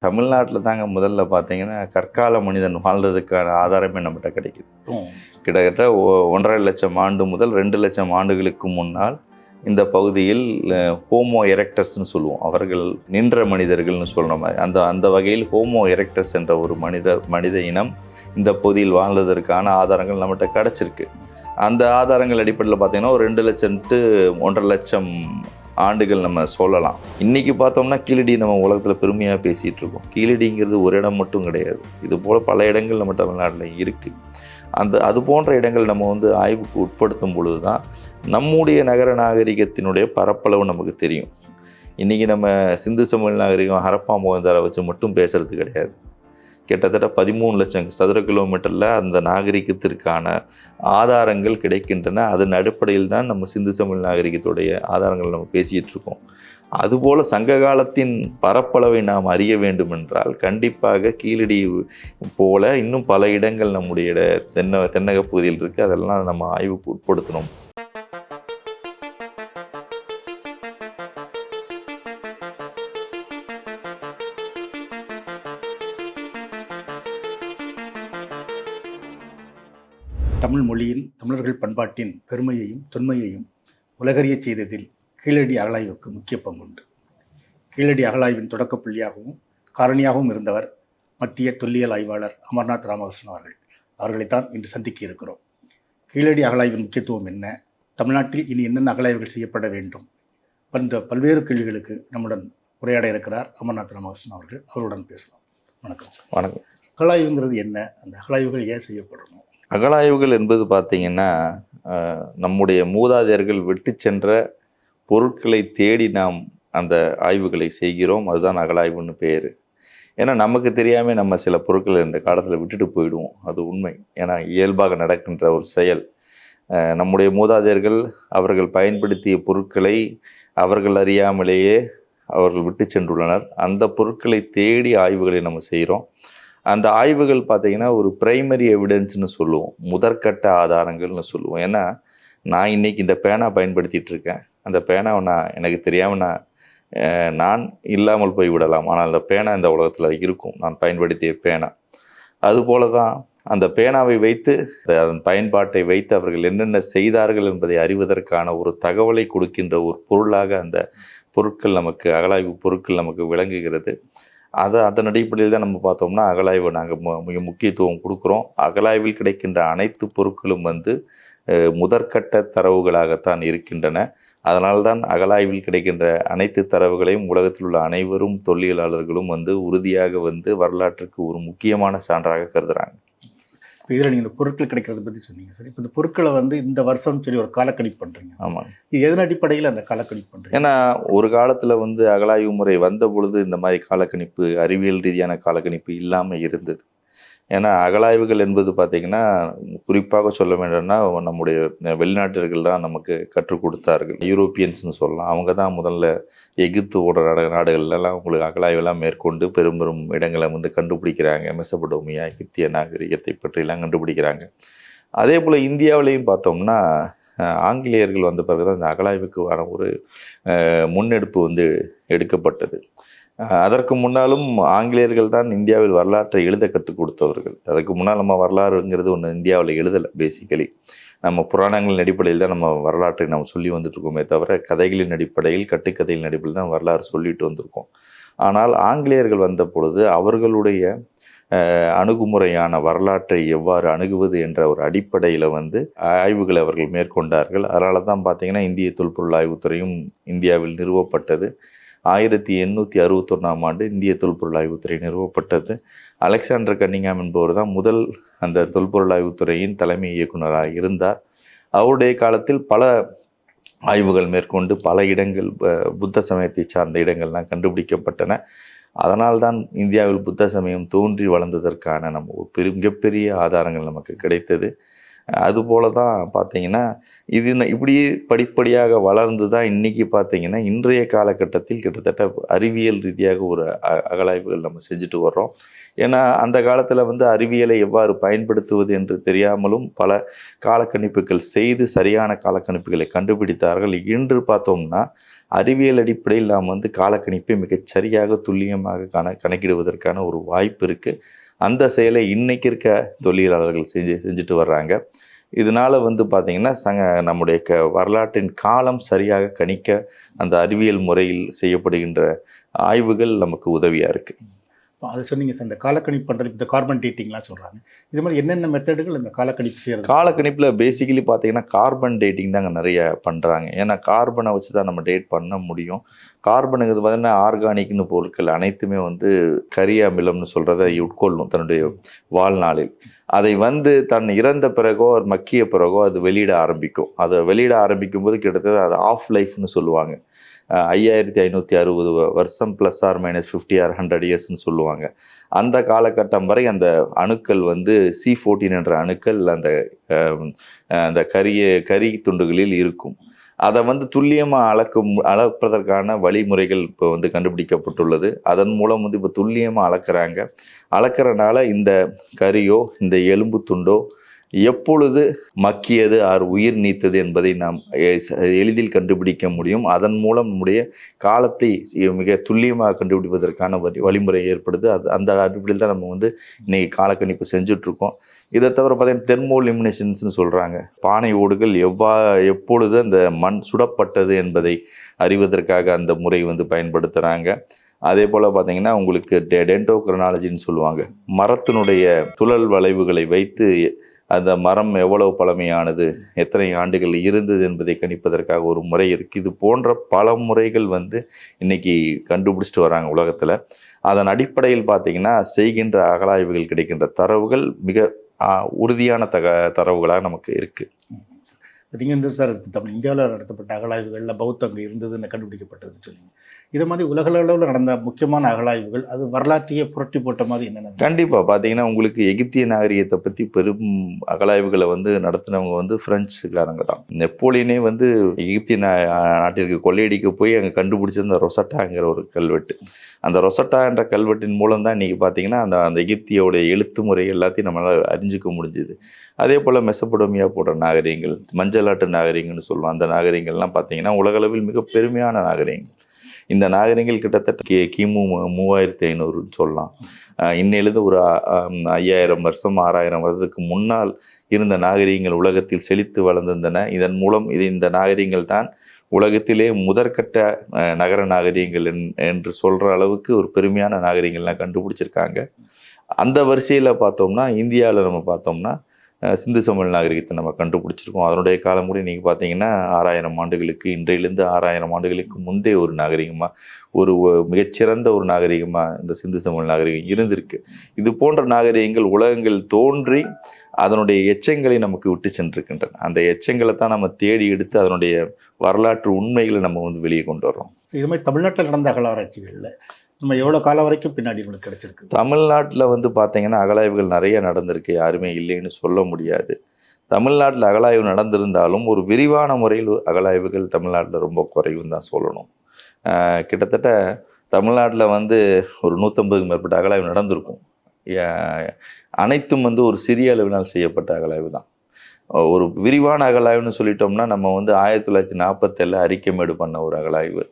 தமிழ்நாட்டில தாங்க முதல்ல பார்த்தீங்கன்னா, கற்கால மனிதன் வாழ்ந்ததுக்கான ஆதாரமே நம்மட்ட கிடைக்குது. ம். கிட்டத்தட்ட 1,50,000 ஆண்டு முதல் 2,00,000 ஆண்டுகளுக்கு முன்னால் இந்த பகுதியில் ஹோமோ எரெக்டர்ஸ்ன்னு சொல்லுவோம். அவர்கள் நின்ற மனிதர்கள்னு சொல்ற மாரி. அந்த அந்த வகையில் ஹோமோ எரெக்டர்ஸ் என்ற ஒரு மனித இனம் இந்த பகுதியில் வாழ்ந்ததற்கான ஆதாரங்கள் நம்மட்ட கிடைச்சிருக்கு. அந்த ஆதாரங்கள் அடிப்படையில் பார்த்தீங்கன்னா, ஒரு 2,00,000 to 1,50,000 ஆண்டுகள் நம்ம சொல்லலாம். இன்னைக்கு பார்த்தோம்னா கீழடி நம்ம உலகத்தில் பெருமையாக பேசிகிட்டு இருக்கோம். கீழடிங்கிறது ஒரு இடம் மட்டும் கிடையாது. இது போல் பல இடங்கள் நம்ம தமிழ்நாட்டில் இருக்குது. அது போன்ற இடங்கள் நம்ம ஆய்வுக்கு உட்படுத்தும் பொழுது தான் நம்முடைய நகர நாகரிகத்தினுடைய பரப்பளவு நமக்கு தெரியும். இன்றைக்கி நம்ம சிந்து சமவெளி நாகரிகம் ஹரப்பா மொஹஞ்சதாரோ வச்சு மட்டும் பேசுறது கிடையாது. கிட்டத்தட்ட 13 லட்சம் சதுர கிலோமீட்டரில் அந்த நாகரிகத்திற்கான ஆதாரங்கள் கிடைக்கின்றன. அதன் அடிப்படையில் தான் நம்ம சிந்து சமவெளி நாகரிகத்துடைய ஆதாரங்கள் நம்ம பேசிகிட்டு இருக்கோம். அதுபோல் சங்க காலத்தின் பரப்பளவை நாம் அறிய வேண்டும் என்றால் கண்டிப்பாக கீழடி போல இன்னும் பல இடங்கள் நம்முடைய தென்னக பகுதியில் இருக்குது. அதெல்லாம் நம்ம ஆய்வுக்கு உட்படுத்தணும். தமிழ் மொழியின் தமிழர்கள் பண்பாட்டின் பெருமையையும் தொன்மையையும் உலகறியச் செய்ததில் கீழடி அகழாய்வுக்கு முக்கிய பங்குண்டு. கீழடி அகழாய்வின் தொடக்க புள்ளியாகவும் காரணியாகவும் இருந்தவர் மத்திய தொல்லியல் ஆய்வாளர் அமர்நாத் ராமகிருஷ்ணன் அவர்கள். அவர்களைத்தான் இன்று சந்திக்க இருக்கிறோம். கீழடி அகழாய்வின் முக்கியத்துவம் என்ன, தமிழ்நாட்டில் இனி என்னென்ன அகழாய்வுகள் செய்யப்பட வேண்டும் என்ற பல்வேறு கேள்விகளுக்கு நம்முடன் உரையாட இருக்கிறார் அமர்நாத் ராமகிருஷ்ணன் அவர்கள். அவருடன் பேசலாம். வணக்கம் சார். வணக்கம். அகழாய்வுங்கிறது என்ன, அந்த அகழாய்வுகள் ஏன் செய்யப்படணும்? அகழாய்வுகள் என்பது பார்த்தீங்கன்னா, நம்முடைய மூதாதையர்கள் விட்டு சென்ற பொருட்களை தேடி நாம் அந்த ஆய்வுகளை செய்கிறோம். அதுதான் அகழாய்வுன்னு பேர். ஏன்னா நமக்கு தெரியாமல் நம்ம சில பொருட்களை இந்த காலத்தில் விட்டுட்டு போயிடுவோம். அது உண்மை. ஏன்னா இயல்பாக நடக்கின்ற ஒரு செயல். நம்முடைய மூதாதையர்கள் அவர்கள் பயன்படுத்திய பொருட்களை அவர்கள் அறியாமலேயே அவர்கள் விட்டு சென்றுள்ளனர். அந்த பொருட்களை தேடி ஆய்வுகளை நம்ம செய்கிறோம். அந்த ஆய்வுகள் பார்த்தீங்கன்னா ஒரு பிரைமரி எவிடன்ஸ்னு சொல்லுவோம், முதற்கட்ட ஆதாரங்கள்னு சொல்லுவோம். ஏன்னா நான் இன்னைக்கு இந்த பேனா பயன்படுத்திகிட்டு இருக்கேன். அந்த பேனாவை எனக்கு தெரியாமல் நான் இல்லாமல் போய் விடலாம். ஆனால் அந்த பேனா இந்த உலகத்தில் இருக்கும், நான் பயன்படுத்திய பேனா. அதுபோல தான் அந்த பேனாவை வைத்து அதன் பயன்பாட்டை வைத்து அவர்கள் என்னென்ன செய்தார்கள் என்பதை அறிவதற்கான ஒரு தகவலை கொடுக்கின்ற ஒரு பொருளாக அந்த பொருட்கள் நமக்கு, அகழாய்வு பொருட்கள் நமக்கு விளங்குகிறது. அதன் அடிப்படையில் தான் நம்ம பார்த்தோம்னா அகழாய்வு நாங்கள் மிக முக்கியத்துவம் கொடுக்குறோம். அகழாய்வில் கிடைக்கின்ற அனைத்து பொருட்களும் முதற்கட்ட தரவுகளாகத்தான் இருக்கின்றன. அதனால்தான் அகழாய்வில் கிடைக்கின்ற அனைத்து தரவுகளையும் உலகத்தில் உள்ள அனைவரும் தொல்லியலாளர்களும் உறுதியாக வரலாற்றுக்கு ஒரு முக்கியமான சான்றாக கருதுகிறாங்க. இப்போ இதில் நீங்கள் இந்த பொருட்கள் கிடைக்கிறத பற்றி சொன்னீங்க சார். இப்போ இந்த பொருட்களை இந்த வருஷம் சொல்லி ஒரு காலக்கணிப்பு பண்ணுறீங்க. ஆமாம். இது எதன் அடிப்படையில் அந்த காலக்கணிப்பு பண்ணுறீங்க? ஏன்னா ஒரு காலத்தில் அகழாய்வு முறை வந்த பொழுது இந்த மாதிரி காலக்கணிப்பு, அறிவியல் ரீதியான காலக்கணிப்பு இல்லாமல் இருந்தது. ஏன்னா அகழாய்வுகள் என்பது பார்த்திங்கன்னா குறிப்பாக சொல்ல வேண்டும்னா நம்முடைய வெளிநாட்டர்கள் தான் நமக்கு கற்றுக் கொடுத்தார்கள். யூரோப்பியன்ஸ்னு சொல்லலாம். அவங்க தான் முதல்ல எகிப்தோட நாடுகள்லாம் உங்களுக்கு அகழாய்வெல்லாம் மேற்கொண்டு பெரும் பெரும் இடங்களை கண்டுபிடிக்கிறாங்க. மெசபடோமியா, எகிப்திய நாகரிகத்தை பற்றியெல்லாம் கண்டுபிடிக்கிறாங்க. அதே போல் இந்தியாவிலையும் பார்த்தோம்னா ஆங்கிலேயர்கள் வந்த பிறகு தான் இந்த அகழாய்வுக்கு ஒரு முன்னெடுப்பு எடுக்கப்பட்டது. அதற்கு முன்னாலும் ஆங்கிலேயர்கள் தான் இந்தியாவில் வரலாற்றை எழுத கற்றுக் கொடுத்தவர்கள். அதுக்கு முன்னால் நம்ம வரலாறுங்கிறது ஒன்று இந்தியாவில் எழுதலை. பேசிக்கலி நம்ம புராணங்களின் அடிப்படையில் தான் நம்ம வரலாற்றை நம்ம சொல்லி வந்துட்டுருக்கோமே தவிர கதைகளின் அடிப்படையில், கட்டுக்கதைகளின் அடிப்படையில் தான் வரலாறு சொல்லிட்டு வந்திருக்கோம். ஆனால் ஆங்கிலேயர்கள் வந்த பொழுது அவர்களுடைய அணுகுமுறையான வரலாற்றை எவ்வாறு அணுகுவது என்ற ஒரு அடிப்படையில் ஆய்வுகளை அவர்கள் மேற்கொண்டார்கள். அதனால தான் பார்த்திங்கன்னா இந்திய தொல்பொருள் ஆய்வுத்துறையும் இந்தியாவில் நிறுவப்பட்டது. 1861ஆம் ஆண்டு இந்திய தொல்பொருள் ஆய்வுத்துறை நிறுவப்பட்டது. அலெக்சாண்டர் கன்னிங்ஹாம் என்பவர் தான் முதல் அந்த தொல்பொருள் ஆய்வுத்துறையின் தலைமை இயக்குநராக இருந்தார். அவருடைய காலத்தில் பல ஆய்வுகள் மேற்கொண்டு பல இடங்கள் புத்த சமயத்தை சார்ந்த இடங்கள்லாம் கண்டுபிடிக்கப்பட்டன. அதனால்தான் இந்தியாவில் புத்த சமயம் தோன்றி வளர்ந்ததற்கான நம்ம மிகப்பெரிய ஆதாரங்கள் நமக்கு கிடைத்தது. அதுபோல தான் பார்த்தீங்கன்னா, இது இப்படியே படிப்படியாக வளர்ந்து தான் இன்னைக்கு பார்த்தீங்கன்னா, இன்றைய காலகட்டத்தில் கிட்டத்தட்ட அறிவியல் ரீதியாக ஒரு அகழாய்வுகள் நம்ம செஞ்சுட்டு வர்றோம். ஏன்னா, அந்த காலத்தில வந்து அறிவியலை எவ்வாறு பயன்படுத்துவது என்று தெரியாமலும் பல காலக்கணிப்புகள் செய்து சரியான காலக்கணிப்புகளை கண்டுபிடித்தார்கள். இன்று பார்த்தோம்னா, அறிவியல் அடிப்படையில் நாம் வந்து காலக்கணிப்பை மிகச் சரியாக துல்லியமாக கணக்கிடுவதற்கான ஒரு வாய்ப்பு இருக்கு. அந்த செயலை இன்னைக்கு இருக்க தொழிலாளர்கள் செஞ்சுட்டு வர்றாங்க. இதனால வந்து பார்த்தீங்கன்னா, நம்முடைய வரலாற்றின் காலம் சரியாக கணிக்க அந்த அறிவியல் முறையில் செய்யப்படுகின்ற ஆய்வுகள் நமக்கு உதவியா இருக்கு. அதை சொன்னீங்க சார், இந்த காலக்கணிப்பு பண்ணுறது, இந்த கார்பன் டேட்டிங்லாம் சொல்கிறாங்க. இது மாதிரி என்னென்ன மெத்தடுகள் இந்த காலக்கணிப்பு செய்கிறது? காலக்கணிப்பில் பேசிக்கலி பார்த்தீங்கன்னா கார்பன் டேட்டிங் தாங்க நிறைய பண்ணுறாங்க. ஏன்னா கார்பனை வச்சு தான் நம்ம டேட் பண்ண முடியும். கார்பனுங்கிறது பார்த்தீங்கன்னா ஆர்கானிக்னு பொருட்கள் அனைத்துமே வந்து கரிய அமிலம்னு சொல்கிறத உட்கொள்ளும் தன்னுடைய வாழ்நாளில். அதை வந்து தன் இறந்த பிறகோ மக்கிய பிறகோ அது வெளியிட ஆரம்பிக்கும். அதை வெளியிட ஆரம்பிக்கும் போது கிட்டத்தட்ட அது ஆஃப் லைஃப்னு சொல்லுவாங்க. 5560 வருஷம் +or-50 or 100 இயர்ஸ்ன்னு சொல்லுவாங்க. அந்த காலகட்டம் வரை அந்த அணுக்கள் வந்து C14 என்ற அணுக்கள் அந்த அந்த கரி துண்டுகளில் இருக்கும். அதை வந்து துல்லியமாக அளப்பதற்கான வழிமுறைகள் இப்போ வந்து கண்டுபிடிக்கப்பட்டுள்ளது. அதன் மூலம் வந்து இப்போ துல்லியமாக அளக்கிறனால இந்த கரியோ இந்த எலும்பு துண்டோ எப்பொழுது மக்கியது உயிர் நீத்தது என்பதை நாம் எளிதில் கண்டுபிடிக்க முடியும். அதன் மூலம் நம்முடைய காலத்தை மிக துல்லியமாக கண்டுபிடிப்பதற்கான வழிமுறை ஏற்படுது. அந்த அடிப்படையில் தான் நம்ம வந்து இன்னைக்கு காலக்கணிப்பு செஞ்சுட்ருக்கோம். இதை தவிர பார்த்தீங்கன்னா தெர்மோலிமினேஷன்ஸ்னு சொல்கிறாங்க. பானை ஓடுகள் எப்பொழுது அந்த மண் சுடப்பட்டது என்பதை அறிவதற்காக அந்த முறை வந்து பயன்படுத்துகிறாங்க. அதே போல் பார்த்தீங்கன்னா உங்களுக்கு டென்டோக்ரோனாலஜின்னு சொல்லுவாங்க. மரத்தினுடைய துழல் வளைவுகளை வைத்து அந்த மரம் எவ்வளவு பழமையானது, எத்தனை ஆண்டுகள் இருந்தது என்பதை கணிப்பதற்காக ஒரு முறை இருக்குது. இது போன்ற பல முறைகள் வந்து இன்னைக்கு கண்டுபிடிச்சிட்டு வராங்க உலகத்தில். அதன் அடிப்படையில் பார்த்தீங்கன்னா செய்கின்ற அகழாய்வுகள் கிடைக்கின்ற தரவுகள் மிக உறுதியான தரவுகளாக நமக்கு இருக்குது. நீங்கள் வந்து சார் இந்தியாவில் நடத்தப்பட்ட அகழாய்வுகளில் பௌத்தம் அங்கே இருந்ததுன்னு கண்டுபிடிக்கப்பட்டதுன்னு சொல்லுங்கள். இது மாதிரி உலகளவில் நடந்த முக்கியமான அகழாய்வுகள் அது வரலாற்றையே புரட்டி போட்ட மாதிரி என்னென்ன? கண்டிப்பாக பார்த்தீங்கன்னா உங்களுக்கு எகிப்திய நாகரிகத்தை பற்றி பெரும் அகழாய்வுகளை வந்து நடத்தினவங்க வந்து பிரெஞ்சுக்காரங்க தான். நெப்போலியனே வந்து எகிப்திய நாட்டிற்கு கொள்ளையடிக்க போய் அங்கே கண்டுபிடிச்சது அந்த ரொசட்டாங்கிற ஒரு கல்வெட்டு. அந்த ரொசட்டா என்ற கல்வெட்டின் மூலம் தான் இன்றைக்கி பார்த்தீங்கன்னா அந்த எகிப்தியோடைய எழுத்து முறை எல்லாத்தையும் நம்மளால் அறிஞ்சிக்க முடிஞ்சுது. அதே போல் மெசபடோமியா போன்ற நாகரிகங்கள், மஞ்சளாட்டு நாகரிகங்கள்னு சொல்லுவோம். அந்த நாகரிகங்கள்லாம் பார்த்தீங்கன்னா உலகளவில் மிக பெருமையான நாகரிகங்கள். இந்த நாகரிகங்கள் கிட்டத்தட்ட கிமு 3500ன்னு சொல்லலாம். இன்னிலிருந்து ஒரு 5000 வருஷம் 6000 வருஷத்துக்கு முன்னால் இருந்த நாகரிகங்கள் உலகத்தில் செழித்து வளர்ந்திருந்தன. இதன் மூலம் இந்த நாகரிகங்கள் தான் உலகத்திலே முதற்கட்ட நகர நாகரிகங்கள் என்று சொல்கிற அளவுக்கு ஒரு பெருமையான நாகரிகங்கள்லாம் கண்டுபிடிச்சிருக்காங்க. அந்த வரிசையில் பார்த்தோம்னா இந்தியாவில் நம்ம பார்த்தோம்னா சிந்து சமவெளி நாகரிகத்தை நம்ம கண்டுபிடிச்சிருக்கோம். அதனுடைய காலம் கூட நீங்கள் பார்த்தீங்கன்னா 6000 ஆண்டுகளுக்கு இன்றையிலிருந்து 6000 ஆண்டுகளுக்கு முந்தைய ஒரு நாகரிகமாக ஒரு மிகச்சிறந்த ஒரு நாகரிகமாக இந்த சிந்து சமவெளி நாகரிகம் இருந்திருக்கு. இது போன்ற நாகரிகங்கள் உலகங்கள் தோன்றி அதனுடைய எச்சங்களை நமக்கு விட்டு சென்றிருக்கின்றன. அந்த எச்சங்களை தான் நம்ம தேடி எடுத்து அதனுடைய வரலாற்று உண்மைகளை நம்ம வந்து வெளியே கொண்டு வர்றோம். இது மாதிரி தமிழ்நாட்டில் நடந்த அகழ்வாராய்ச்சிகளில் நம்ம எவ்வளோ காலம் வரைக்கும் பின்னாடி உங்களுக்கு கிடைச்சிருக்கு? தமிழ்நாட்டில் வந்து பார்த்தீங்கன்னா அகழாய்வுகள் நிறைய நடந்திருக்கு, யாருமே இல்லைன்னு சொல்ல முடியாது. தமிழ்நாட்டில் அகழாய்வு நடந்திருந்தாலும் ஒரு விரிவான முறையில் அகழாய்வுகள் தமிழ்நாட்டில் ரொம்ப குறைவுன்னு தான் சொல்லணும். கிட்டத்தட்ட தமிழ்நாட்டில் வந்து ஒரு 150க்கு மேற்பட்ட அகழாய்வு நடந்திருக்கும். அனைத்தும் வந்து ஒரு சிறிய அளவினால் செய்யப்பட்ட அகழாய்வு தான். ஒரு விரிவான அகழாய்வுன்னு சொல்லிட்டோம்னா நம்ம வந்து 1947 அரிக்கமேடு பண்ண ஒரு அகழாய்வு.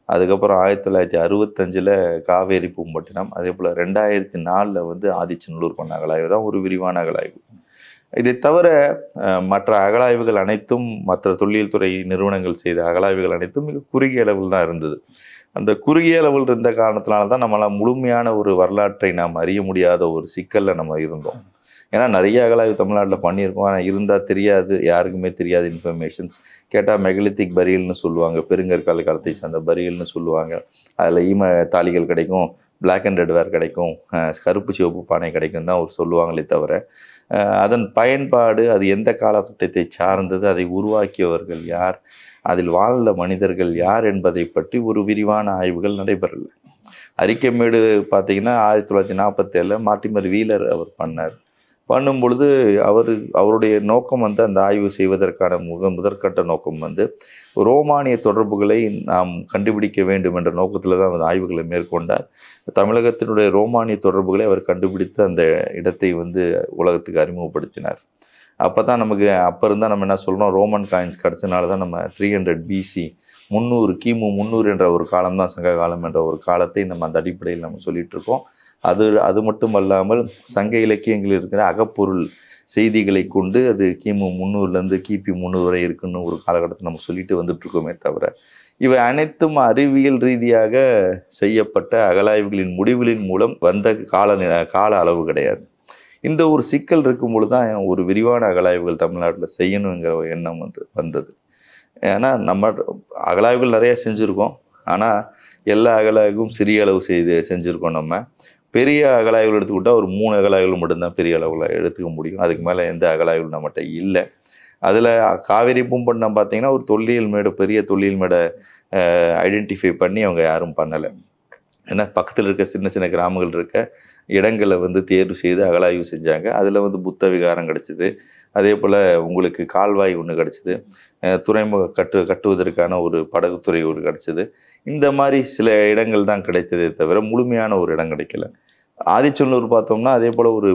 அதுக்கப்புறம் 1965 காவேரி பூம்பட்டினம், அதே போல் 2004 வந்து ஆதிச்சநல்லூர் பண்ண அகழாய்வு தான் ஒரு விரிவான அகழாய்வு. இதை தவிர மற்ற அகழாய்வுகள் அனைத்தும் மற்ற தொல்லியல் துறை நிறுவனங்கள் செய்த அகழாய்வுகள் அனைத்தும் மிக குறுகிய அளவில் தான் இருந்தது. அந்த குறுகிய அளவில் இருந்த காரணத்தினால தான் நம்மளால் முழுமையான ஒரு வரலாற்றை நாம் அறிய முடியாத ஒரு சிக்கலில் நம்ம இருந்தோம். ஏன்னா நிறைய அகழாய்வு தமிழ்நாட்டில் பண்ணியிருக்கோம், ஆனால் இருந்தால் தெரியாது, யாருக்குமே தெரியாது இன்ஃபர்மேஷன்ஸ். கேட்டால் மெகலித்திக் பரியல்னு சொல்லுவாங்க, பெருங்கற்கால காலத்தை சார்ந்த பரியல்னு சொல்லுவாங்க. அதில் ஈம தாலிகள் கிடைக்கும், பிளாக் அண்ட் ரெட் வேர் கிடைக்கும், கருப்பு சிவப்பு பானை கிடைக்கும் தான் சொல்லுவாங்களே தவிர அதன் பயன்பாடு, அது எந்த காலகட்டத்தை சார்ந்தது, அதை உருவாக்கியவர்கள் யார், அதில் வாழ்ந்த மனிதர்கள் யார் என்பதை பற்றி ஒரு விரிவான ஆய்வுகள் நடைபெறலை. அரிக்கமேடு பார்த்தீங்கன்னா 1947 மார்ட்டிமர் வீலர் அவர் பண்ணார். பண்ணும் பொழுது அவருடைய நோக்கம் வந்து அந்த ஆய்வு செய்வதற்கான முதற்கட்ட நோக்கம் வந்து ரோமானிய தொடர்புகளை நாம் கண்டுபிடிக்க வேண்டும் என்ற நோக்கத்தில் தான் அந்த ஆய்வுகளை மேற்கொண்டார். தமிழகத்தினுடைய ரோமானிய தொடர்புகளை அவர் கண்டுபிடித்து அந்த இடத்தை வந்து உலகத்துக்கு அறிமுகப்படுத்தினார். அப்போ தான் நமக்கு அப்போ இருந்தால் நம்ம என்ன சொல்கிறோம், ரோமன் காயின்ஸ் கிடச்சனால தான் நம்ம 300 BC 300 கிமு 300 என்ற ஒரு காலம் தான் சங்க காலம் என்ற ஒரு காலத்தை நம்ம அந்த அடிப்படையில் நம்ம சொல்லிகிட்டு இருக்கோம். அது மட்டும் அல்லாமல் சங்க இலக்கியங்களில் இருக்கிற அகப்பொருள் செய்திகளை கொண்டு அது கிமு 300லேருந்து கிபி 300 வரை இருக்குன்னு ஒரு காலகட்டத்தை நம்ம சொல்லிட்டு வந்துட்டு இருக்கோமே தவிர, இவை அனைத்தும் அறிவியல் ரீதியாக செய்யப்பட்ட அகழாய்வுகளின் முடிவுகளின் மூலம் வந்த கால அளவு கிடையாது. இந்த ஒரு சிக்கல் இருக்கும்பொழுது தான் ஒரு விரிவான அகழாய்வுகள் தமிழ்நாட்டில் செய்யணுங்கிற எண்ணம் வந்தது. ஏன்னா நம்ம அகழாய்வுகள் நிறைய செஞ்சுருக்கோம். ஆனால் எல்லா அகழாய்வும் சிறிய அளவு செஞ்சுருக்கோம். நம்ம பெரிய அகழாய்வுகள் எடுத்துக்கிட்டால் ஒரு 3 அகழாய்வுகள் மட்டும்தான் பெரிய அளவில் எடுத்துக்க முடியும். அதுக்கு மேலே எந்த அகழாய்வுகள் நம்மகிட்ட இல்லை. அதில் காவேரி பூம்பட்டினம் பார்த்தீங்கன்னா ஒரு பெரிய தொல்லியல் மேடை ஐடென்டிஃபை பண்ணி அவங்க யாரும் பண்ணலை. ஏன்னா பக்கத்தில் இருக்க சின்ன சின்ன கிராமங்கள் இருக்க இடங்களை வந்து தேர்வு செய்து அகழாய்வு செஞ்சாங்க. அதில் வந்து புத்த விகாரம் கிடச்சிது. அதே போல் உங்களுக்கு கால்வாய் ஒன்று கிடச்சிது. துறைமுக கட்டுவதற்கான ஒரு படகுத்துறை ஒரு கிடச்சிது. இந்த மாதிரி சில இடங்கள் தான் கிடைத்ததே தவிர முழுமையான ஒரு இடம் கிடைக்கல. ஆதிச்சநல்லூர் பார்த்தோம்னா அதே போல் ஒரு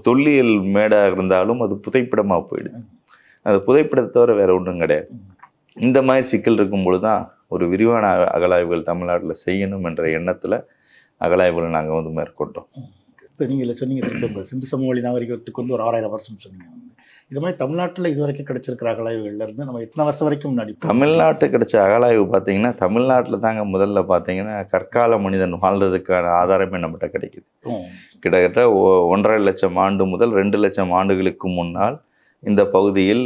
தொல்லியல் மேடாக இருந்தாலும் அது புதைப்பிடமாக போயிடுது. அது புதைப்பிடத்தை தவிர வேறு ஒன்றும் கிடையாது. இந்த மாதிரி சிக்கல் இருக்கும்பொழுது தான் ஒரு விரிவான அகழாய்வுகள் தமிழ்நாட்டில் செய்யணும் என்ற எண்ணத்தில் அகழாய்வுகளை நாங்கள் வந்து மேற்கொண்டோம். இப்போ நீங்கள் சொன்னீங்க சிந்து சமவெளி நாகரிகத்துக்கு வந்து ஒரு 6000 வருஷம் சொன்னீங்க. இது மாதிரி தமிழ்நாட்டில் இது வரைக்கும் கிடைச்சிருக்கிற அகழாய்வுகள்லேருந்து நம்ம எத்தனை வருஷம் வரைக்கும் முன்னாடி தமிழ்நாட்டு கிடைச்ச அகழாய்வு பார்த்தீங்கன்னா தமிழ்நாட்டில் தாங்க முதல்ல பார்த்தீங்கன்னா கற்கால மனிதன் வாழ்ந்ததுக்கான ஆதாரமே நம்மகிட்ட கிடைக்குது. கிட்டத்தட்ட 1.5 லட்சம் ஆண்டு முதல் 2 லட்சம் ஆண்டுகளுக்கு முன்னால் இந்த பகுதியில்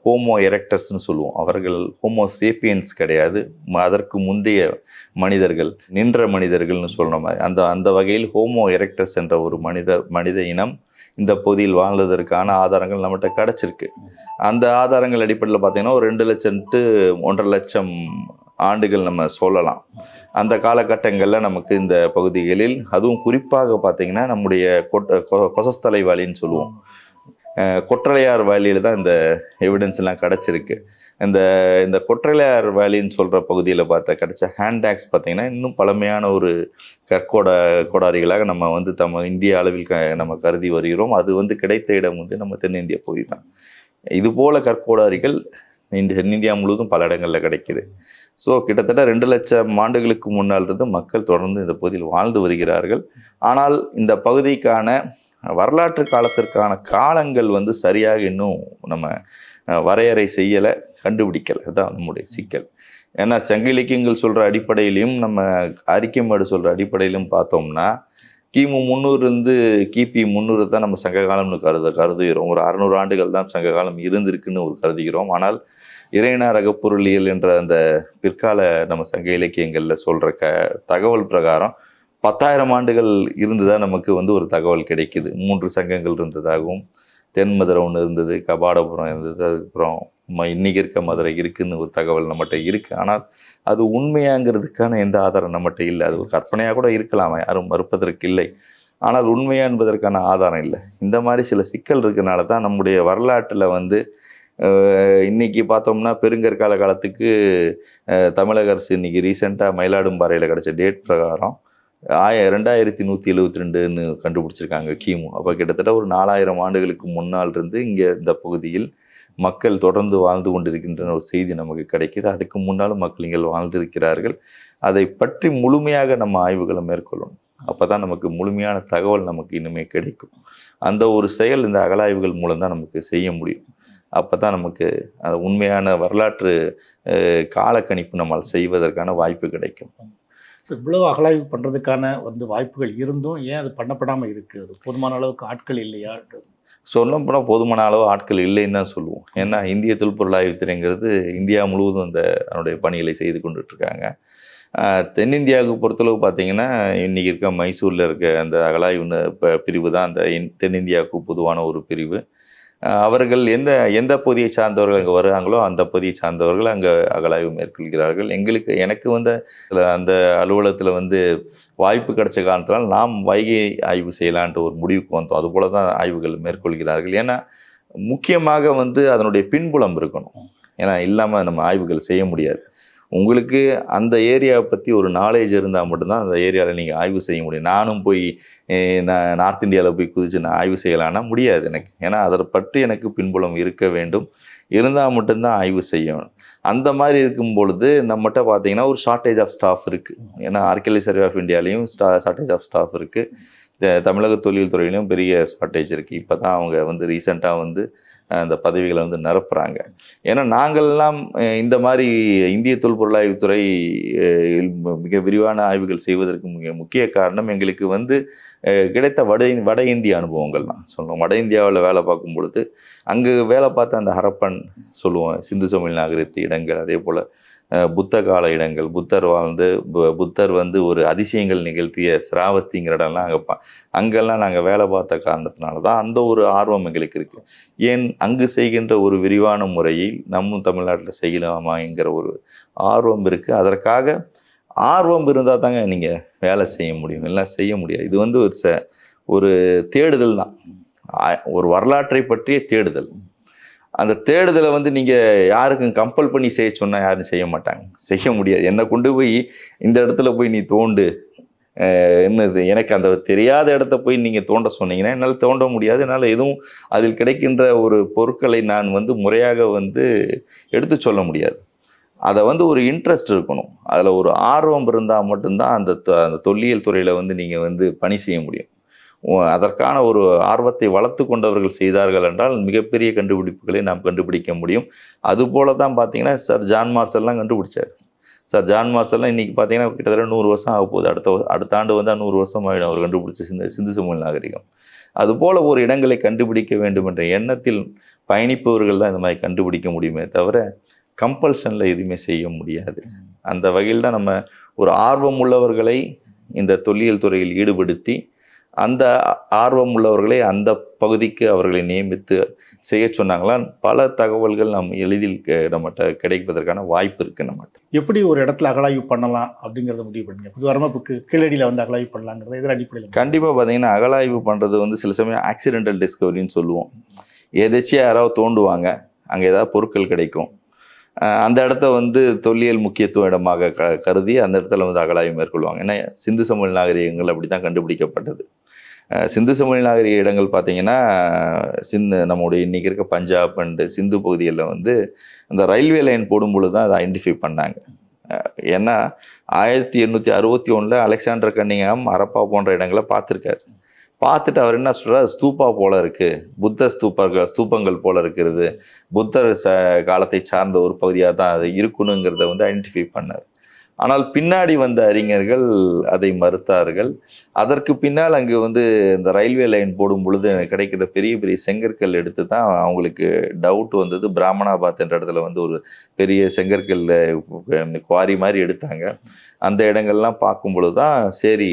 ஹோமோ எரெக்டர்ஸ்னு சொல்லுவோம். அவர்கள் ஹோமோ சேப்பியன்ஸ் கிடையாது, அதற்கு முந்தைய மனிதர்கள், நின்ற மனிதர்கள்னு சொல்கிற மாதிரி அந்த வகையில் ஹோமோ எரெக்டர்ஸ் என்ற ஒரு மனித இனம் இந்த பகுதியில் வாழ்ந்ததற்கான ஆதாரங்கள் நம்மகிட்ட கிடச்சிருக்கு. அந்த ஆதாரங்கள் அடிப்படையில் பார்த்தீங்கன்னா ஒரு 2 லட்சம் to 1.5 லட்சம் ஆண்டுகள் நம்ம சொல்லலாம். அந்த காலகட்டங்களில் நமக்கு இந்த பகுதிகளில் அதுவும் குறிப்பாக பார்த்தீங்கன்னா நம்முடைய கொசஸ்தலை வேலின்னு சொல்லுவோம், கொற்றலையார் வேலியில் தான் இந்த எவிடன்ஸ்லாம் கிடச்சிருக்கு. இந்த கொற்றலையார் வேலின்னு சொல்கிற பகுதியில் கிடைச்ச ஹேண்டாக்ஸ் பார்த்தீங்கன்னா இன்னும் பழமையான ஒரு கோடாரிகளாக நம்ம வந்து இந்திய அளவில் நம்ம கருதி வருகிறோம். அது வந்து கிடைத்த இடம் வந்து நம்ம தென்னிந்திய பகுதி தான். இதுபோல் கற்கோடாரிகள் தென்னிந்தியா முழுவதும் பல இடங்களில் கிடைக்கிது. ஸோ கிட்டத்தட்ட 2 லட்சம் ஆண்டுகளுக்கு முன்னால் இருந்து மக்கள் தொடர்ந்து இந்த பகுதியில் வாழ்ந்து வருகிறார்கள். ஆனால் இந்த பகுதிக்கான வரலாற்று காலத்திற்கான காலங்கள் வந்து சரியாக இன்னும் நம்ம வரையறை செய்யலை, கண்டுபிடிக்கலை. அதுதான் நம்முடைய சிக்கல். ஏன்னா சங்க இலக்கியங்கள் சொல்கிற அடிப்படையிலையும் நம்ம அறிக்கைமாடு சொல்கிற அடிப்படையிலும் பார்த்தோம்னா கிமு 300 கிபி 300 தான் நம்ம சங்க காலம்னு கருதுகிறோம். ஒரு 600 ஆண்டுகள் தான் சங்க காலம் இருந்திருக்குன்னு கருதுகிறோம். ஆனால் இறையினார் அகப்பொருளியல் என்ற அந்த பிற்கால நம்ம சங்க இலக்கியங்களில் சொல்கிற தகவல் பிரகாரம் 10,000 ஆண்டுகள் இருந்துதான் நமக்கு வந்து ஒரு தகவல் கிடைக்குது. 3 சங்கங்கள் இருந்ததாகவும், தென்மதுரை ஒன்று இருந்தது, கபாடபுரம் இருந்தது, அதுக்கப்புறம் இன்னைக்கு இருக்க மதுரை இருக்குன்னு ஒரு தகவல் நம்மகிட்ட இருக்குது. ஆனால் அது உண்மையாங்கிறதுக்கான எந்த ஆதாரம் நம்மகிட்ட இல்லை. அது ஒரு கற்பனையாக கூட இருக்கலாம், யாரும் மறுப்பதற்கு இல்லை. ஆனால் உண்மையா என்பதற்கான ஆதாரம் இல்லை. இந்த மாதிரி சில சிக்கல் இருக்கிறனால தான் நம்முடைய வரலாற்றில் வந்து இன்னைக்கு பார்த்தோம்னா பெருங்கற்கால காலத்துக்கு தமிழக அரசு இன்னைக்கு ரீசெண்டாக மயிலாடும்பாறையில் கிடைச்ச டேட் பிரகாரம் 2172ன்னு கண்டுபிடிச்சிருக்காங்க கிமு. அப்போ கிட்டத்தட்ட ஒரு 4000 ஆண்டுகளுக்கு முன்னால் இருந்து இங்கே இந்த பகுதியில் மக்கள் தொடர்ந்து வாழ்ந்து கொண்டிருக்கின்ற ஒரு செய்தி நமக்கு கிடைக்கிது. அதுக்கு முன்னாலும் மக்கள் இங்கே வாழ்ந்திருக்கிறார்கள். அதை பற்றி முழுமையாக நம்ம ஆய்வுகளை மேற்கொள்ளணும். அப்போ தான் நமக்கு முழுமையான தகவல் நமக்கு இனிமே கிடைக்கும். அந்த ஒரு செயல் இந்த அகழாய்வுகள் மூலம் தான் நமக்கு செய்ய முடியும். அப்போ தான் நமக்கு அந்த உண்மையான வரலாற்று காலக்கணிப்பு நம்மால் செய்வதற்கான வாய்ப்பு கிடைக்கும். ஸோ இவ்வளோ அகழாய்வு பண்ணுறதுக்கான வந்து வாய்ப்புகள் இருந்தும் ஏன் அது பண்ணப்படாமல் இருக்குது? அது போதுமான அளவுக்கு ஆட்கள் இல்லையா? சொல்ல போனால் போதுமான அளவு ஆட்கள் இல்லைன்னு தான் சொல்லுவோம். ஏன்னா இந்திய தொல்பொருள் ஆய்வுத்துறைங்கிறது இந்தியா முழுவதும் அதனுடைய பணிகளை செய்து கொண்டுட்ருக்காங்க. தென்னிந்தியாவுக்கு பொறுத்தளவு பார்த்தீங்கன்னா இன்றைக்கி இருக்க மைசூரில் இருக்க அந்த அகழாய்வு பிரிவு தான் அந்த தென்னிந்தியாவுக்கு பொதுவான ஒரு பிரிவு. அவர்கள் எந்த பகுதியை சார்ந்தவர்கள் அங்கே வர்றாங்களோ அந்த பகுதியை சார்ந்தவர்கள் அங்கே அகழாய்வு மேற்கொள்கிறார்கள். எனக்கு வந்து அந்த அலுவலகத்தில் வந்து வாய்ப்பு கிடைச்ச காரணத்தினால் நாம் வைகை ஆய்வு செய்யலான்ட்டு ஒரு முடிவுக்கு வந்தோம். அதுபோல தான் ஆய்வுகள் மேற்கொள்கிறார்கள். ஏன்னா முக்கியமாக வந்து அதனுடைய பின்புலம் இருக்கணும். ஏன்னா இல்லாமல் நம்ம ஆய்வுகள் செய்ய முடியாது. உங்களுக்கு அந்த ஏரியாவை பற்றி ஒரு நாலேஜ் இருந்தால் மட்டும்தான் அந்த ஏரியாவில் நீங்கள் ஆய்வு செய்ய முடியும். நானும் போய் நான் நார்த் இந்தியாவில் போய் குதித்து நான் ஆய்வு செய்யலான்னா முடியாது எனக்கு. ஏன்னா அதை பற்றி எனக்கு பின்புலம் இருக்க வேண்டும். இருந்தால் மட்டும்தான் ஆய்வு செய்யணும். அந்த மாதிரி இருக்கும் பொழுது நம்மகிட்ட பார்த்தீங்கன்னா ஒரு ஷார்ட்டேஜ் ஆஃப் ஸ்டாஃப் இருக்குது. ஏன்னா ஆர்கியாலஜி சர்வே ஆஃப் இந்தியாலையும் ஷார்ட்டேஜ் ஆஃப் ஸ்டாஃப் இருக்குது. தமிழக தொழில் துறையிலையும் பெரிய ஷார்ட்டேஜ் இருக்குது. இப்போ தான் அவங்க வந்து ரீசெண்டாக வந்து அந்த பதவிகளை வந்து நிரப்புறாங்க. ஏன்னா நாங்கள்லாம் இந்த மாதிரி இந்திய தொல்பொருளாய்வுத்துறை மிக விரிவான ஆய்வுகள் செய்வதற்கு முக்கிய காரணம் எங்களுக்கு வந்து கிடைத்த வட இந்திய அனுபவங்கள் தான் சொல்லுவோம். வட இந்தியாவில் வேலை பார்க்கும் பொழுது அங்கு வேலை பார்த்த அந்த ஹரப்பன் சொல்லுவோம், சிந்து சமவெளி நாகரிகத்து இடங்கள், அதே போல் புத்த கால இடங்கள், புத்தர் வந்து ஒரு அதிசயங்கள் நிகழ்த்திய ஸ்ராவஸ்திங்கிற இடம்லாம் அங்கெல்லாம் நாங்கள் வேலை பார்த்த காரணத்தினால தான் அந்த ஒரு ஆர்வம் எங்களுக்கு இருக்குது. ஏன் அங்கு செய்கின்ற ஒரு விரிவான முறையில் நம்ம தமிழ்நாட்டில் செய்யலாமாங்கிற ஒரு ஆர்வம் இருக்குது. அதற்காக ஆர்வம் இருந்தால் தாங்க நீங்கள் வேலை செய்ய முடியும், எல்லாம் செய்ய முடியாது. இது வந்து ஒரு தேடுதல் தான், ஒரு வரலாற்றை பற்றிய தேடுதல். அந்த தேடுதலை வந்து நீங்கள் யாருக்கும் கம்பல் பண்ணி செய்ய சொன்னால் யாரும் செய்ய மாட்டாங்க, செய்ய முடியாது. என்னை கொண்டு போய் இந்த இடத்துல போய் நீ தோண்டு, என்னது எனக்கு அந்த தெரியாத இடத்த போய் நீங்கள் தோண்ட சொன்னீங்கன்னா என்னால் தோண்ட முடியாது. என்னால் எதுவும் அதில் கிடைக்கின்ற ஒரு பொருட்களை நான் வந்து முறையாக வந்து எடுத்து சொல்ல முடியாது. அதை வந்து ஒரு இன்ட்ரெஸ்ட் இருக்கணும், அதில் ஒரு ஆர்வம் இருந்தால் மட்டும்தான் அந்த தொல்லியல் துறையில் வந்து நீங்கள் வந்து பணி செய்ய முடியும். அதற்கான ஒரு ஆர்வத்தை வளர்த்து கொண்டவர்கள் செய்தார்கள் என்றால் மிகப்பெரிய கண்டுபிடிப்புகளை நாம் கண்டுபிடிக்க முடியும். அதுபோல தான் பார்த்தீங்கன்னா சார் ஜான் மார்சல்லாம் கண்டுபிடிச்சார். சார் ஜான் மார்சல்லாம் இன்றைக்கி பார்த்தீங்கன்னா கிட்டத்தட்ட 100 வருஷம் ஆக போகுது. அடுத்த ஆண்டு வந்தால் 100 வருஷம் ஆகிடும் அவர் கண்டுபிடிச்ச சிந்து சமவெளி நாகரிகம். அதுபோல் ஒரு இடங்களை கண்டுபிடிக்க வேண்டும் என்ற எண்ணத்தில் பயணிப்பவர்கள் தான் இந்த மாதிரி கண்டுபிடிக்க முடியுமே தவிர கம்பல்ஷனில் எதுவுமே செய்ய முடியாது. அந்த வகையில் தான் நம்ம ஒரு ஆர்வம் உள்ளவர்களை இந்த தொல்லியல் துறையில் ஈடுபடுத்தி அந்த ஆர்வம் உள்ளவர்களை அந்த பகுதிக்கு அவர்களை நியமித்து செய்ய சொன்னாங்களா பல தகவல்கள் நம்ம எளிதில் நம்மகிட்ட கிடைப்பதற்கான வாய்ப்பு இருக்குது. நம்மகிட்ட எப்படி ஒரு இடத்துல அகழாய்வு பண்ணலாம் அப்படிங்கிறத முடிவு பண்ணுங்க. உதாரணமாக இப்போ கீழடியில் வந்து அகழாய்வு பண்ணலாங்கிறது இதில் அடிப்படையில் கண்டிப்பாக பார்த்தீங்கன்னா அகழாய்வு பண்ணுறது வந்து சில சமயம் ஆக்சிடென்டல் டிஸ்கவரின்னு சொல்லுவோம். எதாச்சியாக யாராவது தோண்டுவாங்க, அங்கே ஏதாவது பொருட்கள் கிடைக்கும், அந்த இடத்த வந்து தொல்லியல் முக்கியத்துவ இடமாக கருதி அந்த இடத்துல வந்து அகழாய்வு மேற்கொள்வாங்க. ஏன்னா சிந்து சமவெளி நாகரிகங்கள் அப்படி தான் கண்டுபிடிக்கப்பட்டது. சிந்து சமவெளி நாகரிக இடங்கள் பார்த்தீங்கன்னா நம்முடைய இன்றைக்கி இருக்க பஞ்சாப் அண்டு சிந்து பகுதிகளில் வந்து அந்த ரயில்வே லைன் போடும்பொழுது தான் அதை ஐடென்டிஃபை பண்ணாங்க. ஏன்னா 1861 அலெக்சாண்டர் கன்னிங்ஹாம் ஹரப்பா போன்ற இடங்களை பார்த்துருக்காரு. பார்த்துட்டு அவர் என்ன சொல்கிறார், ஸ்தூப்பா போல இருக்குது, புத்த ஸ்தூபங்கள் போல இருக்கிறது, புத்தர் காலத்தை சார்ந்த ஒரு பகுதியாக தான் அது இருக்கணுங்கிறத வந்து ஐடென்டிஃபை பண்ணார். ஆனால் பின்னாடி வந்த அறிஞர்கள் அதை மறுத்தார்கள். அதற்கு பின்னால் அங்கு வந்து இந்த ரயில்வே லைன் போடும் பொழுது கிடைக்கிற பெரிய பெரிய செங்கற்கள் எடுத்து தான் அவங்களுக்கு டவுட் வந்தது. பிராமணாபாத் என்ற இடத்துல வந்து ஒரு பெரிய செங்கற்கள் குவாரி மாதிரி எடுத்தாங்க. அந்த இடங்கள்லாம் பார்க்கும் பொழுது தான் சரி,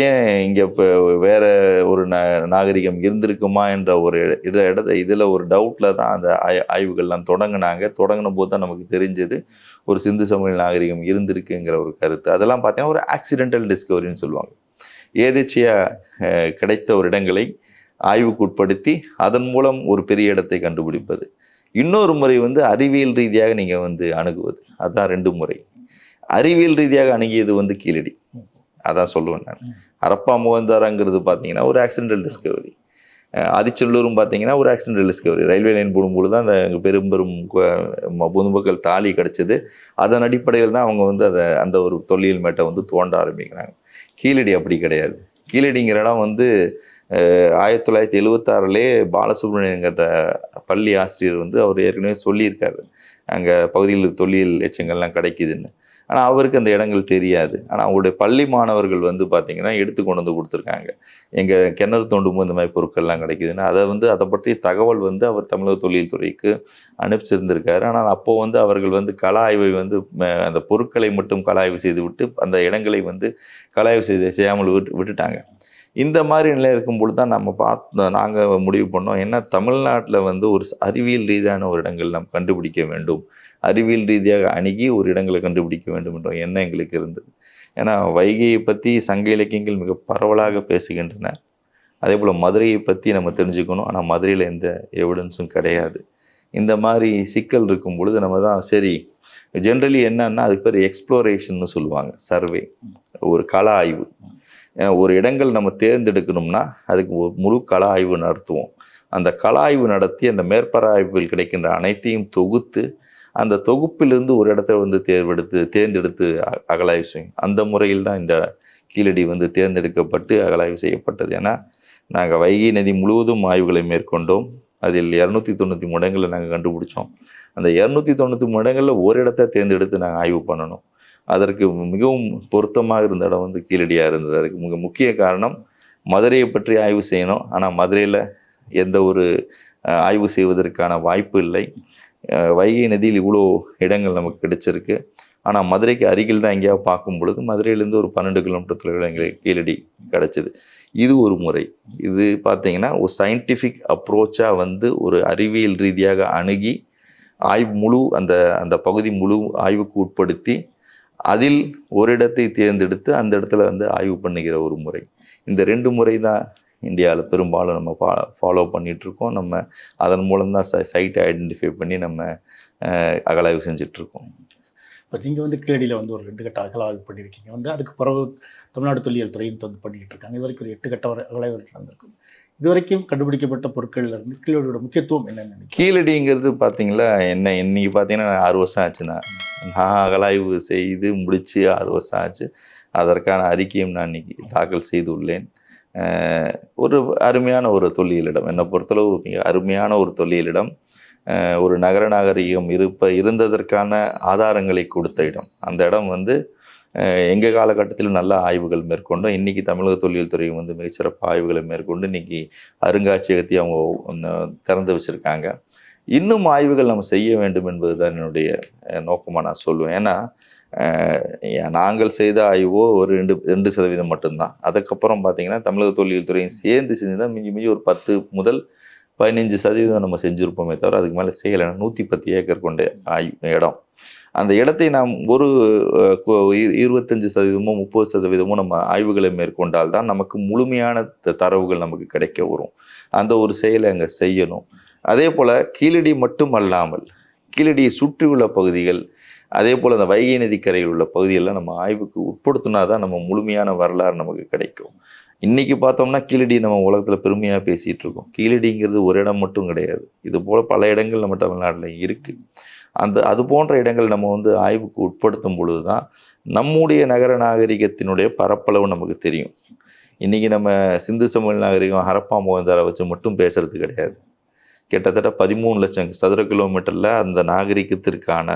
ஏன் இங்கே இப்போ வேற ஒரு நாகரிகம் இருந்திருக்குமா என்ற ஒரு இதில் ஒரு டவுட்டில் தான் அந்த ஆய்வுகள்லாம் தொடங்கின போது தான் நமக்கு தெரிஞ்சது ஒரு சிந்து சமவெளி நாகரிகம் இருந்திருக்குங்கிற ஒரு கருத்து. அதெல்லாம் பார்த்தீங்கன்னா ஒரு ஆக்சிடென்டல் டிஸ்கவரின்னு சொல்லுவாங்க. ஏதேச்சியாக கிடைத்த ஒரு இடங்களை ஆய்வுக்கு உட்படுத்தி அதன் மூலம் ஒரு பெரிய இடத்தை கண்டுபிடிப்பது. இன்னொரு முறை வந்து அறிவியல் ரீதியாக நீங்கள் வந்து அணுகுவது. அதுதான் 2 முறை. அறிவியல் ரீதியாக அணுகியது வந்து கீழடி, அதான் சொல்லுவேன் நான். ஹரப்பா மோகந்தாராங்கிறது பார்த்தீங்கன்னா ஒரு ஆக்சிடென்டல் டிஸ்கவரி. ஆதிச்சநல்லூரும் பார்த்தீங்கன்னா ஒரு ஆக்சிடென்டல் டிஸ்கவரி. ரயில்வே லைன் போடும்போது தான் அந்த பெரும் பொதுமக்கள் தாலி கிடச்சிது. அதன் அடிப்படையில் தான் அவங்க வந்து அந்த ஒரு தொல்லியல் மேட்டை வந்து தோண்ட ஆரம்பிக்கிறாங்க. கீழடி அப்படி கிடையாது. கீழடிங்கிற இடம் வந்து 1976 பாலசுப்ரமணியங்கிற பள்ளி ஆசிரியர் வந்து அவர் ஏற்கனவே சொல்லியிருக்காரு, அங்கே பகுதியில் தொல்லியல் எச்சங்கள்லாம் கிடைக்குதுன்னு. ஆனால் அவருக்கு அந்த இடங்கள் தெரியாது. ஆனால் அவங்களுடைய பள்ளி மாணவர்கள் வந்து பார்த்திங்கன்னா எடுத்து கொண்டு வந்து கொடுத்துருக்காங்க, எங்கள் கிணறு தோண்டும்போது இந்த மாதிரி பொருட்கள்லாம் கிடைக்குதுன்னு. அதை பற்றி தகவல் வந்து அவர் தமிழக தொல்லியல் துறைக்கு அனுப்பிச்சிருந்திருக்காரு. ஆனால் அப்போது வந்து அவர்கள் வந்து கள ஆய்வை வந்து அந்த பொருட்களை மட்டும் கள ஆய்வு செய்து விட்டு அந்த இடங்களை வந்து கள ஆய்வு செய்யாமல் விட்டுட்டாங்க. இந்த மாதிரி நிலை இருக்கும்பொழுது தான் நாங்கள் முடிவு பண்ணோம், என்ன தமிழ்நாட்டில் வந்து ஒரு அறிவியல் ரீதியான ஒரு இடங்கள் நாம் கண்டுபிடிக்க வேண்டும், அறிவியல் ரீதியாக அணுகி ஒரு இடங்களை கண்டுபிடிக்க வேண்டும் என்ற எண்ணம் எங்களுக்கு இருந்தது. ஏன்னா வைகையை பற்றி சங்க இலக்கியங்கள் மிக பரவலாக பேசுகின்றன. அதே போல் மதுரையை பற்றி நம்ம தெரிஞ்சுக்கணும், ஆனால் மதுரையில் எந்த எவிடன்ஸும் கிடையாது. இந்த மாதிரி சிக்கல் இருக்கும் பொழுது நம்ம தான் சரி, ஜென்ரலி என்னன்னா அதுக்கு பேர் எக்ஸ்ப்ளோரேஷன்னு சொல்லுவாங்க, சர்வே, ஒரு கள ஆய்வு. ஒரு இடங்கள் நம்ம தேர்ந்தெடுக்கணும்னா அதுக்கு ஒரு முழு கள ஆய்வு நடத்துவோம். அந்த கள ஆய்வு நடத்தி அந்த மேற்பர ஆய்வுகள் கிடைக்கின்ற அனைத்தையும் தொகுத்து அந்த தொகுப்பிலிருந்து ஒரு இடத்த வந்து தேர்ந்தெடுத்து அகலாய்வு செய்யும். அந்த முறையில் தான் இந்த கீழடி வந்து தேர்ந்தெடுக்கப்பட்டு அகலாய்வு செய்யப்பட்டது. ஏன்னா நாங்கள் வைகை நதி முழுவதும் ஆய்வுகளை மேற்கொண்டோம். அதில் 293 இடங்களை நாங்கள் கண்டுபிடிச்சோம். அந்த 293 இடங்களில் ஒரு இடத்த தேர்ந்தெடுத்து நாங்கள் ஆய்வு பண்ணணும். அதற்கு மிகவும் பொருத்தமாக இருந்த இடம் வந்து கீழடியாக இருந்தது. அதுக்கு மிக முக்கிய காரணம், மதுரையை பற்றி ஆய்வு செய்யணும், ஆனால் மதுரையில் எந்த ஒரு ஆய்வு செய்வதற்கான வாய்ப்பு இல்லை. வைகை நதியில் இவ்வளோ இடங்கள் நமக்கு கிடைச்சிருக்கு, ஆனால் மதுரைக்கு அருகில் தான் எங்கேயாவது பார்க்கும் பொழுது மதுரையிலேருந்து ஒரு 12 கிலோமீட்டர் தொலைவில் எங்களுக்கு கீழடி கிடச்சிது. இது ஒரு முறை. இது பார்த்தீங்கன்னா ஒரு சயின்டிஃபிக் அப்ரோச்சாக வந்து ஒரு அறிவியல் ரீதியாக அணுகி ஆய்வு அந்த பகுதி முழு ஆய்வுக்கு உட்படுத்தி அதில் ஒரு இடத்தை தேர்ந்தெடுத்து அந்த இடத்துல வந்து ஆய்வு பண்ணுகிற ஒரு முறை. இந்த 2 முறை தான் இந்தியாவில் பெரும்பாலும் நம்ம ஃபாலோ பண்ணிகிட்ருக்கோம். நம்ம அதன் மூலம்தான் சைட்டை ஐடென்டிஃபை பண்ணி நம்ம அகலாய்வு செஞ்சிட்ருக்கோம். இப்போ நீங்கள் வந்து கீழடியில் வந்து ஒரு 2 கட்ட அகலாய்வு பண்ணியிருக்கீங்க. வந்து அதுக்கு பிறகு தமிழ்நாடு தொல்லியல் துறையும் வந்து பண்ணிக்கிட்டு இருக்காங்க. இது வரைக்கும் ஒரு 8 கட்ட அகலாய்வு நடந்திருக்கும். இது வரைக்கும் கண்டுபிடிக்கப்பட்ட பொருட்கள்ல இருந்து கீழடியோட முக்கியத்துவம் என்னென்னு? கீழடிங்கிறது பார்த்தீங்களா, இன்னைக்கு பார்த்தீங்கன்னா 6 வருஷம் ஆச்சுன்னா, நான் அகலாய்வு செய்து முடித்து 6 வருஷம் ஆச்சு. அதற்கான அறிக்கையும் நான் இன்னைக்கு தாக்கல் செய்துள்ளேன். ஒரு அருமையான ஒரு தொல்லியலிடம், என்னை பொறுத்தளவு மிக அருமையான ஒரு தொல்லியலிடம். ஒரு நகர நாகரிகம் இருந்ததற்கான ஆதாரங்களை கொடுத்த இடம். அந்த இடம் வந்து எங்கள் காலகட்டத்தில் நல்ல ஆய்வுகள் மேற்கொண்டோம். இன்றைக்கி தமிழக தொல்லியல் துறையும் வந்து மிகச்சிறப்பு ஆய்வுகளை மேற்கொண்டு இன்றைக்கி அருங்காட்சியகத்தையும் அவங்க திறந்து வச்சுருக்காங்க. இன்னும் ஆய்வுகள் நம்ம செய்ய வேண்டும் என்பது தான் என்னுடைய நோக்கமாக நான் சொல்லுவேன். ஏன்னா நாங்கள் செய்த ஆய்வோ ஒரு 2% மட்டும்தான். அதுக்கப்புறம் பார்த்தீங்கன்னா தமிழக தொல்லியல் துறையும் சேர்ந்து செஞ்சுதான் மிஞ்சி ஒரு 10 முதல் 15% நம்ம செஞ்சுருப்போமே தவிர அதுக்கு மேலே செய்யலை. 110 ஏக்கர் கொண்ட இடம். அந்த இடத்தை நாம் ஒரு 25%மோ 30%மோ நம்ம ஆய்வுகளை மேற்கொண்டால் தான் நமக்கு முழுமையான தரவுகள் நமக்கு கிடைக்க வரும். அந்த ஒரு செயலை அங்கே செய்யணும். அதே போல் கீழடி மட்டும் அல்லாமல் கீழடியை சுற்றியுள்ள பகுதிகள், அதே போல் அந்த வைகை நதிக்கரையில் உள்ள பகுதியெல்லாம் நம்ம ஆய்வுக்கு உட்படுத்தினா தான் நம்ம முழுமையான வரலாறு நமக்கு கிடைக்கும். இன்றைக்கி பார்த்தோம்னா கீழடி நம்ம உலகத்தில் பெருமையாக பேசிகிட்டு இருக்கோம். கீழடிங்கிறது ஒரு இடம் மட்டும் கிடையாது. இது போல் பல இடங்கள் நம்ம தமிழ்நாட்டில் இருக்குது. அது போன்ற இடங்கள் நம்ம வந்து ஆய்வுக்கு உட்படுத்தும் பொழுது தான் நம்முடைய நகர நாகரிகத்தினுடைய பரப்பளவு நமக்கு தெரியும். இன்றைக்கி நம்ம சிந்து சமவெளி நாகரிகம் ஹரப்பா மொஹஞ்சதாரோ வச்சு மட்டும் பேசுறது கிடையாது. கிட்டத்தட்ட 13 லட்சம் சதுர கிலோமீட்டரில் அந்த நாகரிகத்திற்கான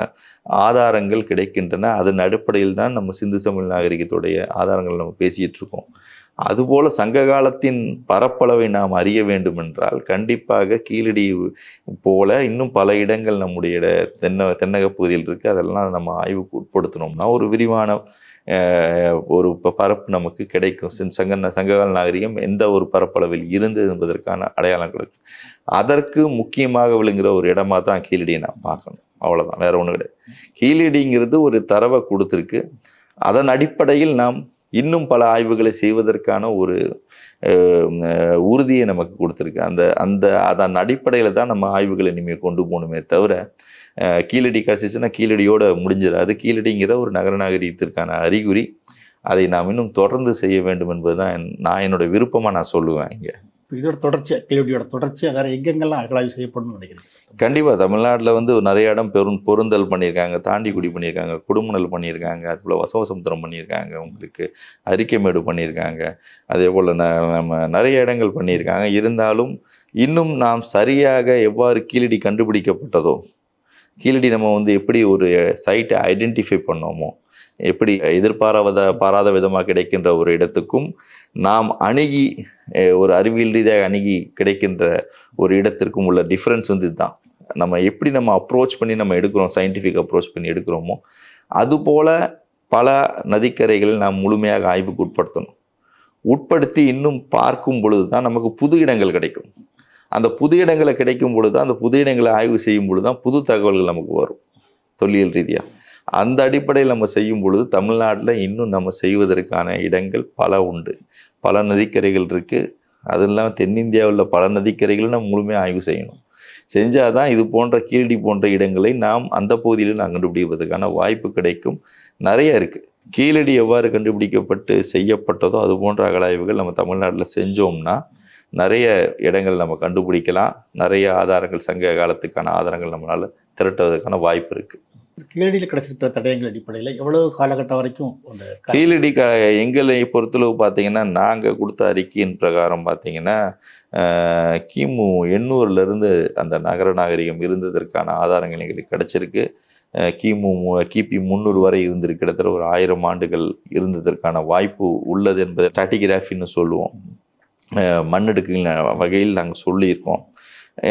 ஆதாரங்கள் கிடைக்கின்றன. அதன் அடிப்படையில் தான் நம்ம சிந்து சமவெளி நாகரிகத்துடைய ஆதாரங்கள் நம்ம பேசிகிட்டு இருக்கோம். அதுபோல் சங்க காலத்தின் பரப்பளவை நாம் அறிய வேண்டும் என்றால் கண்டிப்பாக கீழடி போல இன்னும் பல இடங்கள் நம்முடைய தென்னக பகுதியில் இருக்குது. அதெல்லாம் நம்ம ஆய்வுக்கு உட்படுத்தணும்னா ஒரு விரிவான ஒரு பரப்பு நமக்கு கிடைக்கும். சங்ககால நாகரிகம் எந்த ஒரு பரப்பளவில் இருந்தது என்பதற்கான அடையாளங்கள். அதற்கு முக்கியமாக விளங்குகிற ஒரு இடமா தான் கீழடியை நாம் பார்க்கணும். அவ்வளோதான், வேற ஒன்றும் கிடையாது. கீழடிங்கிறது ஒரு தரவை கொடுத்துருக்கு. அதன் அடிப்படையில் நாம் இன்னும் பல ஆய்வுகளை செய்வதற்கான ஒரு உறுதியை நமக்கு கொடுத்துருக்கு. அதன் அடிப்படையில் தான் நம்ம ஆய்வுகளை இனிமேல் கொண்டு போகணுமே தவிர கீழடி கிடச்சிச்சுன்னா கீழடியோடு முடிஞ்சிடாது. கீழடிங்கிற ஒரு நகர நாகரிகத்திற்கான அறிகுறி. அதை நாம் இன்னும் தொடர்ந்து செய்ய வேண்டும் என்பது தான் நான் என்னோட விருப்பமாக நான் சொல்லுவேன். இங்கே இதோட தொடர்ச்சியாக கீழடியோட தொடர்ச்சியாக வேறு எங்கெங்கெல்லாம் அகலாய்வு செய்யப்படணும்னு நினைக்கிறேன்? கண்டிப்பாக தமிழ்நாட்டில் வந்து நிறைய இடம் பொருந்தல் பண்ணியிருக்காங்க, தாண்டிக்குடி பண்ணியிருக்காங்க, குடுமணல் பண்ணியிருக்காங்க, அதுபோல் வசவசமுத்திரம் பண்ணியிருக்காங்க, உங்களுக்கு அரிக்கைமேடு பண்ணியிருக்காங்க, அதே போல் நம்ம நிறைய இடங்கள் பண்ணியிருக்காங்க. இருந்தாலும் இன்னும் நாம் சரியாக எவ்வாறு கீழடி கண்டுபிடிக்கப்பட்டதோ, கீழடி நம்ம வந்து எப்படி ஒரு சைட்டை ஐடென்டிஃபை பண்ணோமோ, எப்படி பாராத விதமாக கிடைக்கின்ற ஒரு இடத்துக்கும் நாம் அணுகி ஒரு அறிவியல் ரீதியாக அணுகி கிடைக்கின்ற ஒரு இடத்திற்கும் உள்ள டிஃப்ரென்ஸ் வந்து இதுதான். நம்ம எப்படி நம்ம அப்ரோச் பண்ணி நம்ம எடுக்கிறோம், சயின்டிஃபிக் அப்ரோச் பண்ணி எடுக்கிறோமோ அதுபோல் பல நதிக்கரைகளை நாம் முழுமையாக ஆய்வுக்கு உட்படுத்தி இன்னும் பார்க்கும் பொழுது தான் நமக்கு புது இடங்கள் கிடைக்கும். அந்த புது இடங்களை கிடைக்கும் பொழுது தான், அந்த புது இடங்களை ஆய்வு செய்யும் பொழுது தான் புது தகவல்கள் நமக்கு வரும் தொல்லியல் ரீதியாக. அந்த அடிப்படையில் நம்ம செய்யும் பொழுது தமிழ்நாட்டில் இன்னும் நம்ம செய்வதற்கான இடங்கள் பல உண்டு. பல நதிக்கரைகள் இருக்குது. அது இல்லாமல் தென்னிந்தியாவில் பல நதிக்கரைகளை நம்ம முழுமையாக ஆய்வு செய்யணும். செஞ்சால் தான் இது போன்ற கீழடி போன்ற இடங்களை நாம் அந்த பகுதியில் நாம் கண்டுபிடிப்பதற்கான வாய்ப்பு கிடைக்கும். நிறைய இருக்குது. கீழடி எவ்வாறு கண்டுபிடிக்கப்பட்டு செய்யப்பட்டதோ அது போன்ற அகழாய்வுகள் நம்ம தமிழ்நாட்டில் செஞ்சோம்னா நிறைய இடங்கள் நம்ம கண்டுபிடிக்கலாம். நிறைய ஆதாரங்கள், சங்க காலத்துக்கான ஆதாரங்கள் நம்மளால் திரட்டுவதற்கான வாய்ப்பு இருக்குது. கீழடியில் கிடைச்சிருக்கிற தடயங்கள் அடிப்படையில் எவ்வளவு காலகட்டம் வரைக்கும் கீழடி எங்களை பொறுத்தளவு பார்த்தீங்கன்னா, நாங்கள் கொடுத்த அறிக்கையின் பிரகாரம் பார்த்தீங்கன்னா கிமு 800லேருந்து அந்த நகர நாகரிகம் இருந்ததற்கான ஆதாரங்கள் எங்களுக்கு கிடைச்சிருக்கு. கிபி 300 வரை இருந்திருக்கு. கிட்டத்தட்ட ஒரு 1000 ஆண்டுகள் இருந்ததற்கான வாய்ப்பு உள்ளது என்பதை ஸ்ட்ராட்டிகிராஃபின்னு சொல்லுவோம். மண்ணெடுக்கிற வகையில் நாங்கள் சொல்லியிருக்கோம்.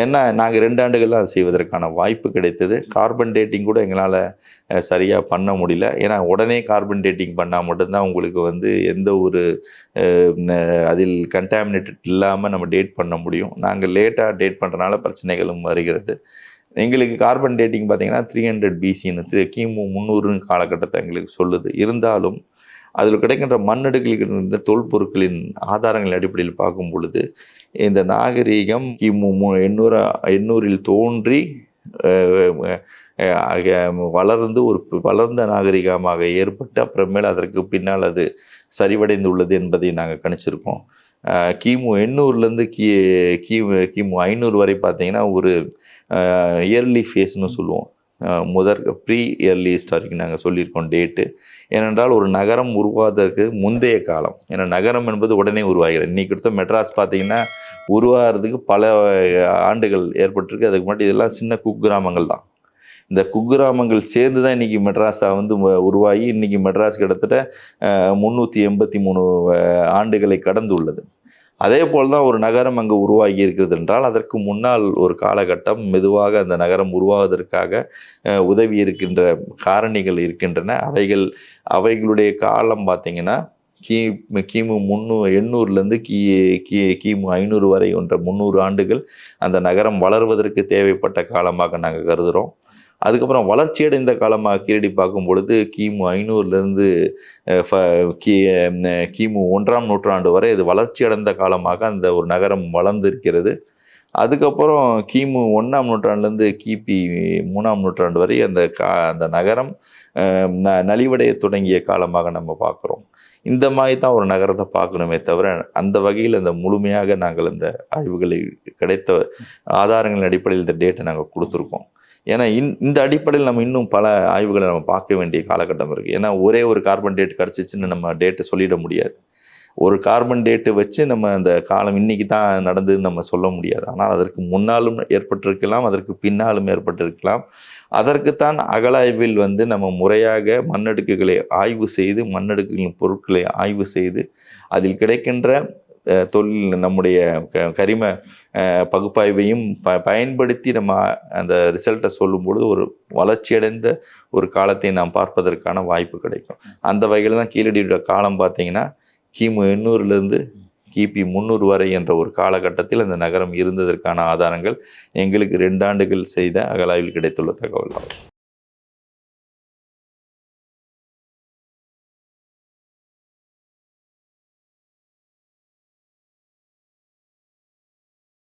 ஏன்னா நாங்கள் 2 ஆண்டுகள் தான் செய்வதற்கான வாய்ப்பு கிடைத்தது. கார்பன் டேட்டிங் கூட எங்களால் சரியாக பண்ண முடியல. ஏன்னா உடனே கார்பன் டேட்டிங் பண்ணால் மட்டும்தான் உங்களுக்கு எந்த ஒரு அதில் கண்டாமினேட்டட் இல்லாமல் நம்ம டேட் பண்ண முடியும். நாங்கள் லேட்டாக டேட் பண்ணுறதுனால பிரச்சனைகளும் வருகிறது. எங்களுக்கு கார்பன் டேட்டிங் பார்த்தீங்கன்னா 300 BCன்னு கிமு 300 காலகட்டத்தை எங்களுக்கு சொல்லுது. இருந்தாலும் அதில் கிடைக்கின்ற மண்ணெடுக்கின்ற தொல்பொருட்களின் ஆதாரங்களின் அடிப்படையில் பார்க்கும் பொழுது இந்த நாகரீகம் கிமு 800 தோன்றி வளர்ந்து ஒரு வளர்ந்த நாகரிகமாக ஏற்பட்டு அப்புறமேல் அதற்கு பின்னால் அது சரிவடைந்துள்ளது என்பதை நாங்கள் கணிச்சிருக்கோம். கிமு 800லேருந்து கிமு 500 வரை பார்த்தீங்கன்னா ஒரு இயர்லி ஃபேஸ்னு சொல்லுவோம். ப்ரீ இயர்லி ஹிஸ்டாரிக் நாங்கள் சொல்லியிருக்கோம் டேட்டு. ஏனென்றால் ஒரு நகரம் உருவாவதற்கு முந்தைய காலம். ஏன்னா நகரம் என்பது உடனே உருவாகிறது. இன்றைக்கி எடுத்த மெட்ராஸ் பார்த்தீங்கன்னா உருவாகிறதுக்கு பல ஆண்டுகள் ஏற்பட்டிருக்கு. அதுக்கு முன்னாடி இதெல்லாம் சின்ன குக்கிராமங்கள் தான். இந்த குக்கிராமங்கள் சேர்ந்து தான் இன்றைக்கி மெட்ராஸாக உருவாகி இன்றைக்கி மெட்ராஸ் கிட்டத்தட்ட 383 ஆண்டுகளை கடந்து உள்ளது. அதே போல் தான் ஒரு நகரம் அங்கு உருவாகி இருக்கிறது என்றால் அதற்கு முன்னால் ஒரு காலகட்டம் மெதுவாக அந்த நகரம் உருவாவதற்காக உதவி இருக்கின்ற காரணிகள் இருக்கின்றன. அவைகளுடைய காலம் பார்த்திங்கன்னா கிமு 800லேருந்து கிமு 500 வரை என்ற 300 ஆண்டுகள் அந்த நகரம் வளர்வதற்கு தேவைப்பட்ட காலமாக நாங்கள் கருதுகிறோம். அதுக்கப்புறம் வளர்ச்சியடைந்த காலமாக கீழடி பார்க்கும் பொழுது கிமு 500லேருந்து கிமு 1ஆம் நூற்றாண்டு வரை இது வளர்ச்சியடைந்த காலமாக அந்த ஒரு நகரம் வளர்ந்திருக்கிறது. அதுக்கப்புறம் கிமு 1ஆம் நூற்றாண்டுலேருந்து கிபி 3ஆம் நூற்றாண்டு வரை அந்த நகரம் நலிவடைய தொடங்கிய காலமாக நம்ம பார்க்குறோம். இந்த மாதிரி தான் ஒரு நகரத்தை பார்க்கணுமே தவிர அந்த வகையில் அந்த முழுமையாக நாங்கள் இந்த ஆய்வுகளை கிடைத்த ஆதாரங்களின் அடிப்படையில் இந்த டேட்டை நாங்கள் கொடுத்துருக்கோம். ஏன்னா இந்த அடிப்படையில் நம்ம இன்னும் பல ஆய்வுகளை நம்ம பார்க்க வேண்டிய காலகட்டம் இருக்குது. ஏன்னா ஒரே ஒரு கார்பன் டேட் கிடச்சிச்சின்னு நம்ம டேட்டு சொல்லிட முடியாது. ஒரு கார்பன் டேட்டு வச்சு நம்ம அந்த காலம் இன்றைக்கி தான் நடந்ததுன்னு நம்ம சொல்ல முடியாது. ஆனால் அதற்கு முன்னாலும் ஏற்பட்டிருக்கலாம், அதற்கு பின்னாலும் ஏற்பட்டிருக்கலாம். அதற்குத்தான் அகழாய்வில் நம்ம முறையாக மண்ணடுக்குகளை ஆய்வு செய்து மண்ணடுக்குகளின் பொருட்களை ஆய்வு செய்து அதில் கிடைக்கின்ற நம்முடைய கரிம பகுப்பாய்வையும் பயன்படுத்தி நம்ம அந்த ரிசல்ட்டை சொல்லும்பொழுது ஒரு வளர்ச்சியடைந்த ஒரு காலத்தை நாம் பார்ப்பதற்கான வாய்ப்பு கிடைக்கும். அந்த வகையில் தான் கீழடியோட காலம் பார்த்திங்கன்னா கிமு 800லேருந்து கிபி 300 வரை என்ற ஒரு காலகட்டத்தில் அந்த நகரம் இருந்ததற்கான ஆதாரங்கள் எங்களுக்கு 2 ஆண்டுகள் செய்த அகழாய்வில் கிடைத்துள்ள தகவல் ஆகும்.